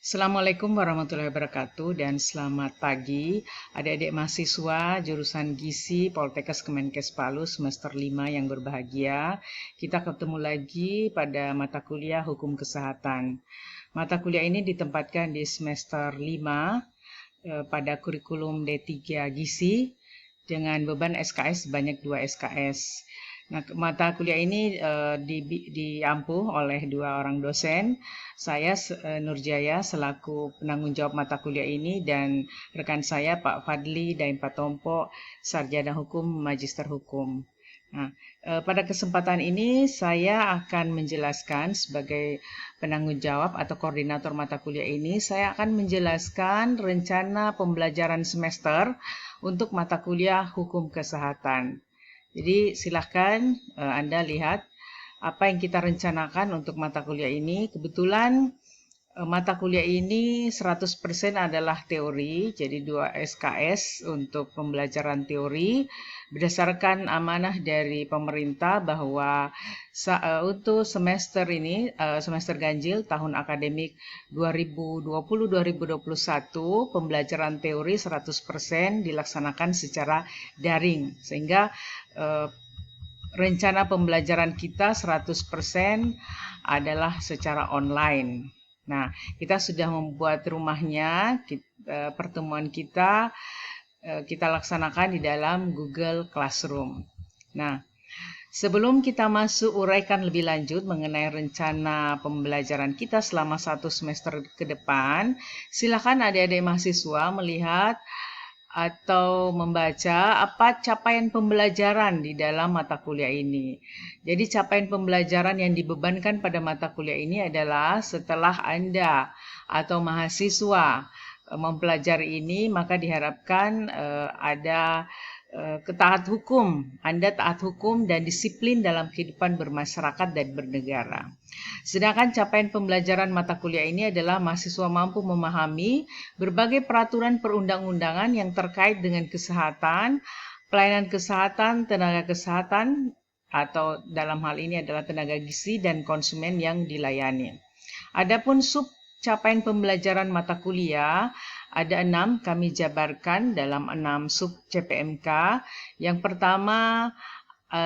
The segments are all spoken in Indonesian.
Assalamualaikum warahmatullahi wabarakatuh dan selamat pagi adik-adik mahasiswa jurusan Gizi Poltekkes Kemenkes Palu semester 5 yang berbahagia. Kita ketemu lagi pada mata kuliah Hukum Kesehatan. Mata kuliah ini ditempatkan di semester 5 pada kurikulum D3 Gizi dengan beban SKS sebanyak 2 SKS. Nah, mata kuliah ini diampu oleh 2 orang dosen. Saya Nurjaya selaku penanggung jawab mata kuliah ini dan rekan saya Pak Fadli Daim Patompo, Sarjana Hukum, Magister Hukum. Nah, pada kesempatan ini saya akan menjelaskan sebagai penanggung jawab atau koordinator mata kuliah ini, saya akan menjelaskan rencana pembelajaran semester untuk mata kuliah Hukum Kesehatan. Jadi silahkan Anda lihat apa yang kita rencanakan untuk mata kuliah ini. Kebetulan mata kuliah ini 100% adalah teori, jadi 2 SKS untuk pembelajaran teori berdasarkan amanah dari pemerintah bahwa untuk semester ini, semester ganjil tahun akademik 2020-2021, pembelajaran teori 100% dilaksanakan secara daring, sehingga rencana pembelajaran kita 100% adalah secara online. Nah, kita sudah membuat rumahnya, pertemuan kita laksanakan di dalam Google Classroom. Nah, sebelum kita masuk uraikan lebih lanjut mengenai rencana pembelajaran kita selama 1 semester ke depan, silakan adik-adik mahasiswa melihat atau membaca apa capaian pembelajaran di dalam mata kuliah ini. Jadi capaian pembelajaran yang dibebankan pada mata kuliah ini adalah setelah Anda atau mahasiswa mempelajari ini, maka diharapkan ada ketaat hukum. Anda taat hukum dan disiplin dalam kehidupan bermasyarakat dan bernegara. Sedangkan capaian pembelajaran mata kuliah ini adalah mahasiswa mampu memahami berbagai peraturan perundang-undangan yang terkait dengan kesehatan, pelayanan kesehatan, tenaga kesehatan, atau dalam hal ini adalah tenaga gizi dan konsumen yang dilayani. Adapun sub capaian pembelajaran mata kuliah ada 6, kami jabarkan dalam 6 sub CPMK. Yang pertama,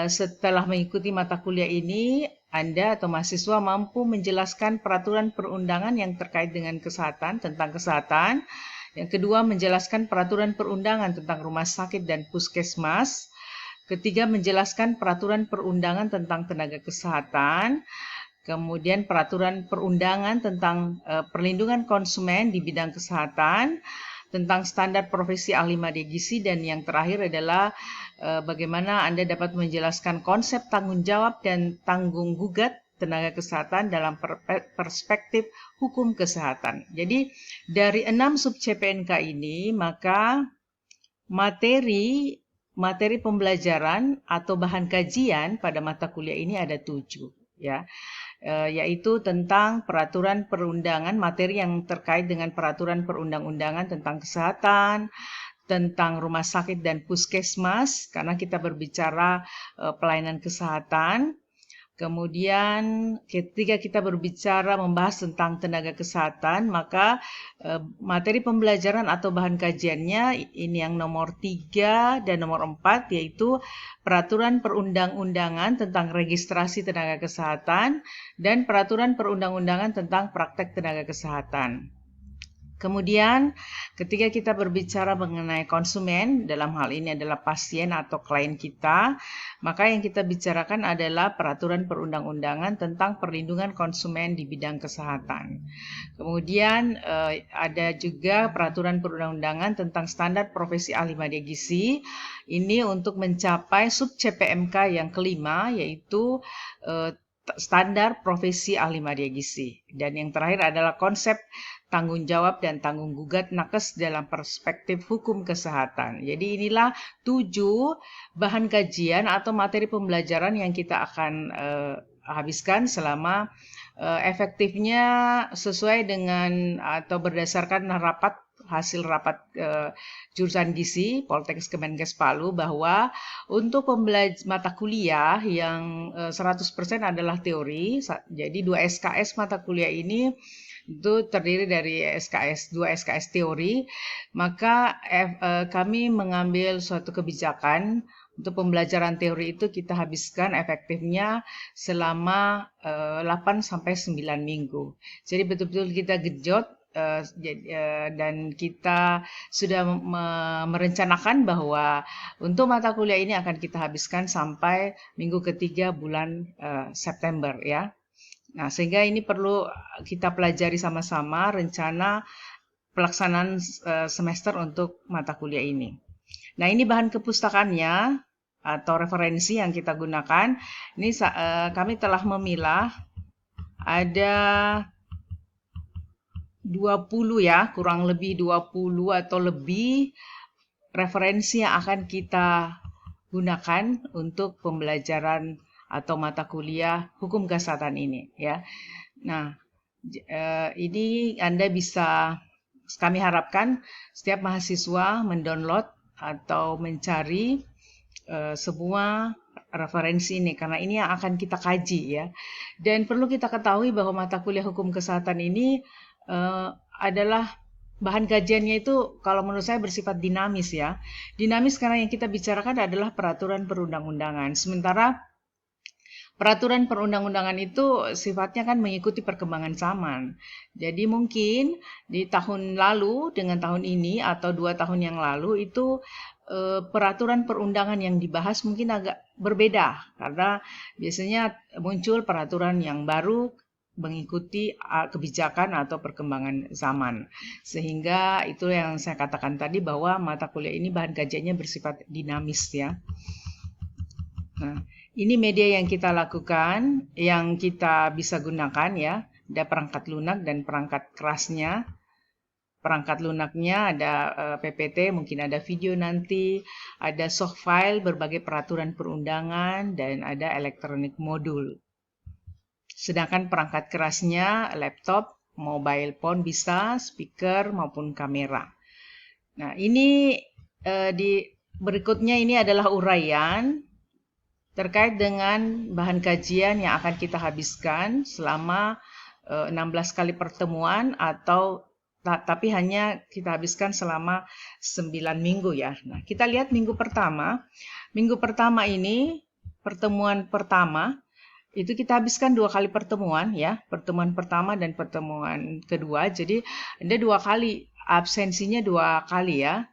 setelah mengikuti mata kuliah ini, Anda atau mahasiswa mampu menjelaskan peraturan perundangan yang terkait dengan kesehatan, tentang kesehatan. Yang kedua, menjelaskan peraturan perundangan tentang rumah sakit dan puskesmas. Ketiga, menjelaskan peraturan perundangan tentang tenaga kesehatan. Kemudian peraturan perundangan tentang perlindungan konsumen di bidang kesehatan, tentang standar profesi ahli media gizi, dan yang terakhir adalah bagaimana Anda dapat menjelaskan konsep tanggung jawab dan tanggung gugat tenaga kesehatan dalam perspektif hukum kesehatan. Jadi dari 6 sub CPNK ini, maka materi pembelajaran atau bahan kajian pada mata kuliah ini ada 7, ya. Yaitu tentang peraturan perundangan, materi yang terkait dengan peraturan perundang-undangan tentang kesehatan, tentang rumah sakit dan puskesmas, karena kita berbicara pelayanan kesehatan. Kemudian ketika kita berbicara membahas tentang tenaga kesehatan, maka materi pembelajaran atau bahan kajiannya ini yang nomor 3 dan nomor 4, yaitu peraturan perundang-undangan tentang registrasi tenaga kesehatan dan peraturan perundang-undangan tentang praktek tenaga kesehatan. Kemudian ketika kita berbicara mengenai konsumen, dalam hal ini adalah pasien atau klien kita, maka yang kita bicarakan adalah peraturan perundang-undangan tentang perlindungan konsumen di bidang kesehatan. Kemudian ada juga peraturan perundang-undangan tentang standar profesi ahli media gizi. Ini untuk mencapai sub CPMK yang kelima, yaitu standar profesi ahli media gizi. Dan yang terakhir adalah konsep tanggung jawab dan tanggung gugat nakes dalam perspektif hukum kesehatan. Jadi inilah 7 bahan kajian atau materi pembelajaran yang kita akan habiskan selama efektifnya sesuai dengan atau berdasarkan hasil rapat jurusan gizi Poltekkes Kemenkes Palu, bahwa untuk mata kuliah yang 100% adalah teori, jadi 2 SKS mata kuliah ini itu terdiri dari dua SKS teori, maka kami mengambil suatu kebijakan untuk pembelajaran teori itu kita habiskan efektifnya selama 8 sampai 9 minggu. Jadi betul-betul kita genjot dan kita sudah merencanakan bahwa untuk mata kuliah ini akan kita habiskan sampai minggu ketiga bulan September ya. Nah, sehingga ini perlu kita pelajari sama-sama rencana pelaksanaan semester untuk mata kuliah ini. Nah, ini bahan kepustakaannya atau referensi yang kita gunakan. Ini kami telah memilah ada 20 ya, kurang lebih 20 atau lebih referensi yang akan kita gunakan untuk pembelajaran atau mata kuliah hukum kesehatan ini ya. Nah, ini kami harapkan setiap mahasiswa mendownload atau mencari semua referensi ini karena ini yang akan kita kaji ya. Dan perlu kita ketahui bahwa mata kuliah hukum kesehatan ini adalah bahan kajiannya itu kalau menurut saya bersifat dinamis ya. Dinamis karena yang kita bicarakan adalah peraturan perundang-undangan. Sementara peraturan perundang-undangan itu sifatnya kan mengikuti perkembangan zaman. Jadi mungkin di tahun lalu dengan tahun ini atau 2 tahun yang lalu itu peraturan perundangan yang dibahas mungkin agak berbeda karena biasanya muncul peraturan yang baru mengikuti kebijakan atau perkembangan zaman. Sehingga itu yang saya katakan tadi bahwa mata kuliah ini bahan kajiannya bersifat dinamis ya. Nah, ini media yang kita lakukan, yang kita bisa gunakan ya. Ada perangkat lunak dan perangkat kerasnya. Perangkat lunaknya ada PPT, mungkin ada video nanti, ada soft file berbagai peraturan perundangan, dan ada electronic module. Sedangkan perangkat kerasnya laptop, mobile phone bisa, speaker maupun kamera. Nah, ini berikutnya ini adalah uraian terkait dengan bahan kajian yang akan kita habiskan selama 16 kali pertemuan atau tapi hanya kita habiskan selama 9 minggu ya. Nah, kita lihat minggu pertama. Minggu pertama ini pertemuan pertama itu kita habiskan 2 kali pertemuan ya, pertemuan pertama dan pertemuan kedua. Jadi ada 2 kali, absensinya 2 kali ya.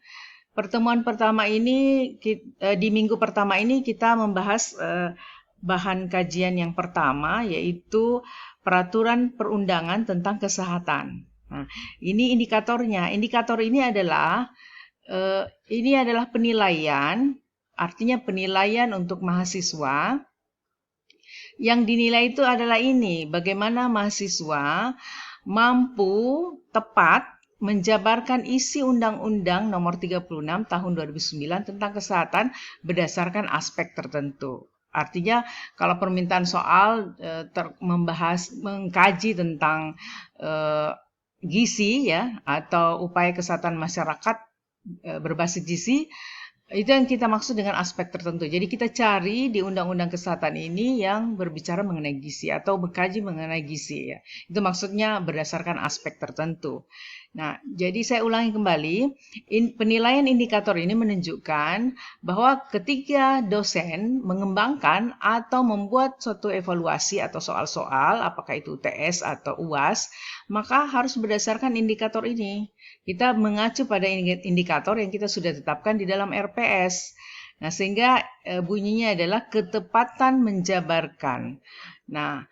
Pertemuan pertama ini di minggu pertama ini kita membahas bahan kajian yang pertama yaitu peraturan perundangan tentang kesehatan. Nah, ini indikatornya. Indikator ini adalah penilaian, artinya penilaian untuk mahasiswa. Yang dinilai itu adalah ini, bagaimana mahasiswa mampu tepat menjabarkan isi Undang-Undang Nomor 36 Tahun 2009 tentang kesehatan berdasarkan aspek tertentu. Artinya kalau permintaan soal mengkaji tentang gizi ya atau upaya kesehatan masyarakat berbasis gizi, itu yang kita maksud dengan aspek tertentu. Jadi kita cari di Undang-Undang Kesehatan ini yang berbicara mengenai gizi atau mengkaji mengenai gizi ya. Itu maksudnya berdasarkan aspek tertentu. Nah, jadi saya ulangi kembali, penilaian indikator ini menunjukkan bahwa ketika dosen mengembangkan atau membuat suatu evaluasi atau soal-soal, apakah itu UTS atau UAS, maka harus berdasarkan indikator ini. Kita mengacu pada indikator yang kita sudah tetapkan di dalam RPS. Nah, sehingga bunyinya adalah ketepatan menjabarkan. Nah,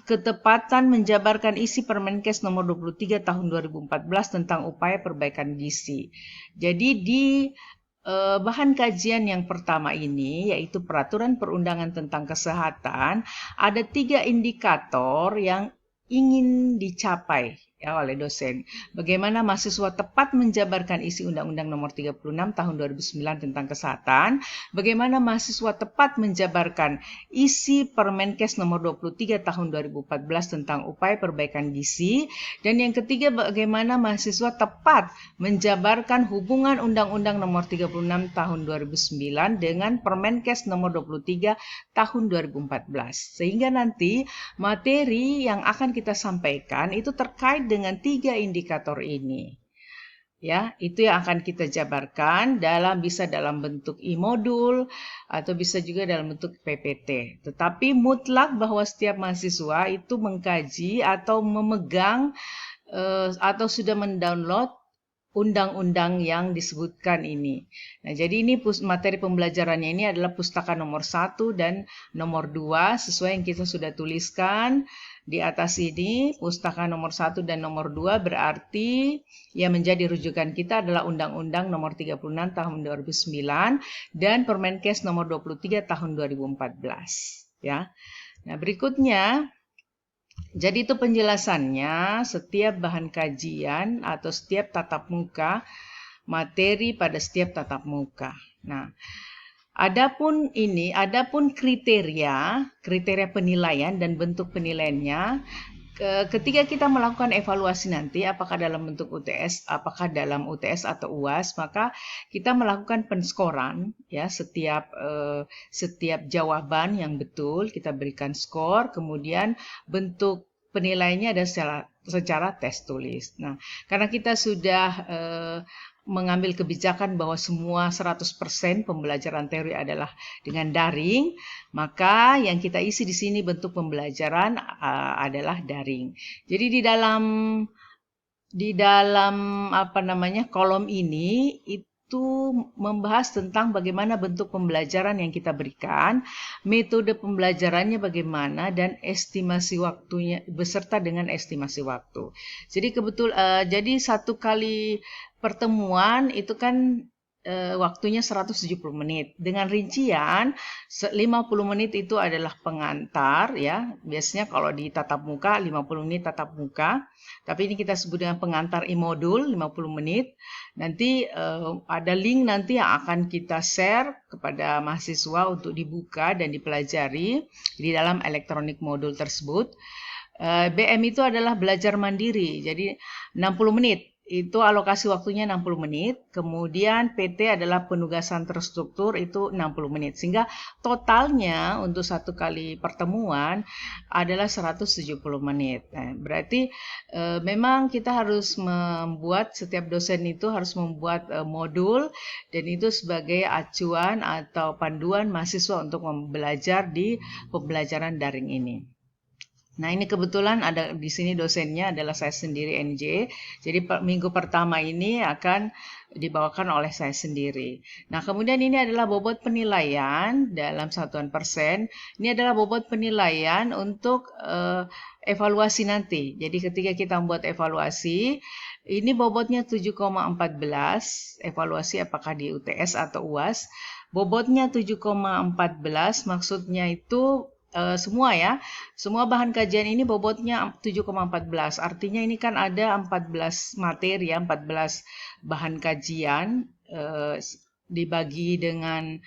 ketepatan menjabarkan isi Permenkes nomor 23 tahun 2014 tentang upaya perbaikan gizi. Jadi di bahan kajian yang pertama ini, yaitu peraturan perundangan tentang kesehatan, ada 3 indikator yang ingin dicapai ya oleh dosen. Bagaimana mahasiswa tepat menjabarkan isi Undang-Undang Nomor 36 Tahun 2009 tentang kesehatan, bagaimana mahasiswa tepat menjabarkan isi Permenkes Nomor 23 Tahun 2014 tentang upaya perbaikan gizi, dan yang ketiga bagaimana mahasiswa tepat menjabarkan hubungan Undang-Undang Nomor 36 Tahun 2009 dengan Permenkes Nomor 23 Tahun 2014. Sehingga nanti materi yang akan kita sampaikan itu terkait dengan 3 indikator ini. Ya, itu yang akan kita jabarkan bisa dalam bentuk e-modul atau bisa juga dalam bentuk PPT. Tetapi mutlak bahwa setiap mahasiswa itu mengkaji atau memegang atau sudah mendownload undang-undang yang disebutkan ini. Nah, jadi ini materi pembelajarannya ini adalah pustaka nomor 1 dan nomor 2 sesuai yang kita sudah tuliskan di atas ini. Pustaka nomor 1 dan nomor 2 berarti yang menjadi rujukan kita adalah Undang-Undang nomor 36 tahun 2009 dan Permenkes nomor 23 tahun 2014, ya. Nah, berikutnya jadi itu penjelasannya, setiap bahan kajian atau setiap tatap muka, materi pada setiap tatap muka. Nah, adapun kriteria penilaian dan bentuk penilaiannya, ketika kita melakukan evaluasi nanti, apakah dalam bentuk UTS, apakah dalam UTS atau UAS, maka kita melakukan penskoran, ya, setiap jawaban yang betul kita berikan skor, kemudian bentuk penilaiannya ada secara tes tulis. Nah, karena kita sudah mengambil kebijakan bahwa semua 100% pembelajaran teori adalah dengan daring, maka yang kita isi di sini bentuk pembelajaran adalah daring. Jadi di dalam kolom ini itu membahas tentang bagaimana bentuk pembelajaran yang kita berikan, metode pembelajarannya bagaimana, dan estimasi waktunya beserta dengan estimasi waktu. Jadi jadi satu kali pertemuan itu kan waktunya 170 menit. Dengan rincian 50 menit itu adalah pengantar, ya. Biasanya kalau di tatap muka 50 menit tatap muka. Tapi ini kita sebut dengan pengantar e-modul 50 menit. Nanti ada link nanti yang akan kita share kepada mahasiswa untuk dibuka dan dipelajari di dalam elektronik modul tersebut. BM itu adalah belajar mandiri. Jadi 60 menit. Itu alokasi waktunya 60 menit, kemudian PT adalah penugasan terstruktur itu 60 menit. Sehingga totalnya untuk satu kali pertemuan adalah 170 menit. Nah, berarti memang kita harus setiap dosen itu harus membuat modul, dan itu sebagai acuan atau panduan mahasiswa untuk belajar di pembelajaran daring ini. Nah, ini kebetulan ada di sini dosennya adalah saya sendiri, NJ. Jadi minggu pertama ini akan dibawakan oleh saya sendiri. Nah, kemudian ini adalah bobot penilaian dalam satuan persen. Ini adalah bobot penilaian untuk evaluasi nanti. Jadi ketika kita membuat evaluasi, ini bobotnya 7,14, evaluasi apakah di UTS atau UAS. Bobotnya 7,14, maksudnya itu semua, ya. Semua bahan kajian ini bobotnya 7,14. Artinya ini kan ada 14 materi, ya, 14 bahan kajian dibagi dengan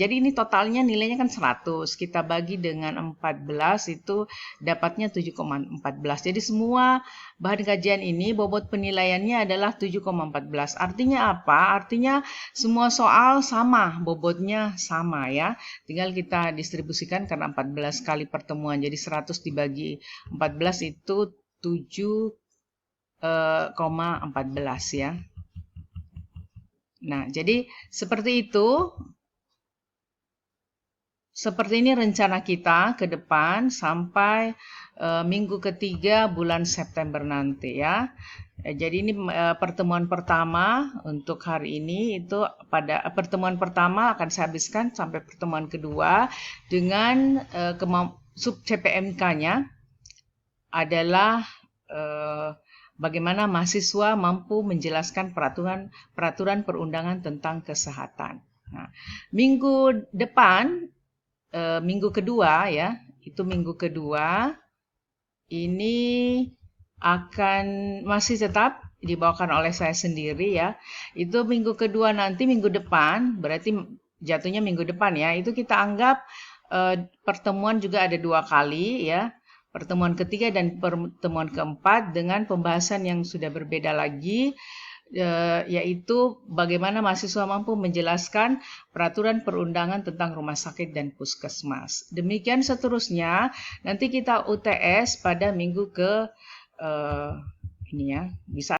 jadi ini totalnya nilainya kan 100. Kita bagi dengan 14 itu dapatnya 7,14. Jadi semua bahan kajian ini bobot penilaiannya adalah 7,14. Artinya apa? Artinya semua soal sama, bobotnya sama, ya. Tinggal kita distribusikan karena 14 kali pertemuan. Jadi 100 dibagi 14 itu 7,14, ya. Nah, jadi seperti itu. Seperti ini rencana kita ke depan sampai minggu ketiga bulan September nanti, ya. Jadi ini pertemuan pertama untuk hari ini. Itu pada pertemuan pertama akan saya habiskan sampai pertemuan kedua dengan sub CPMK-nya adalah bagaimana mahasiswa mampu menjelaskan peraturan perundangan tentang kesehatan. Nah, minggu depan, minggu kedua, ya, itu minggu kedua ini akan masih tetap dibawakan oleh saya sendiri, ya. Itu minggu kedua nanti, minggu depan, berarti jatuhnya minggu depan, ya. Itu kita anggap pertemuan juga ada 2 kali, ya. Pertemuan ketiga dan pertemuan keempat dengan pembahasan yang sudah berbeda lagi, yaitu bagaimana mahasiswa mampu menjelaskan peraturan perundangan tentang rumah sakit dan puskesmas. Demikian seterusnya, nanti kita UTS pada minggu ini ya. Bisa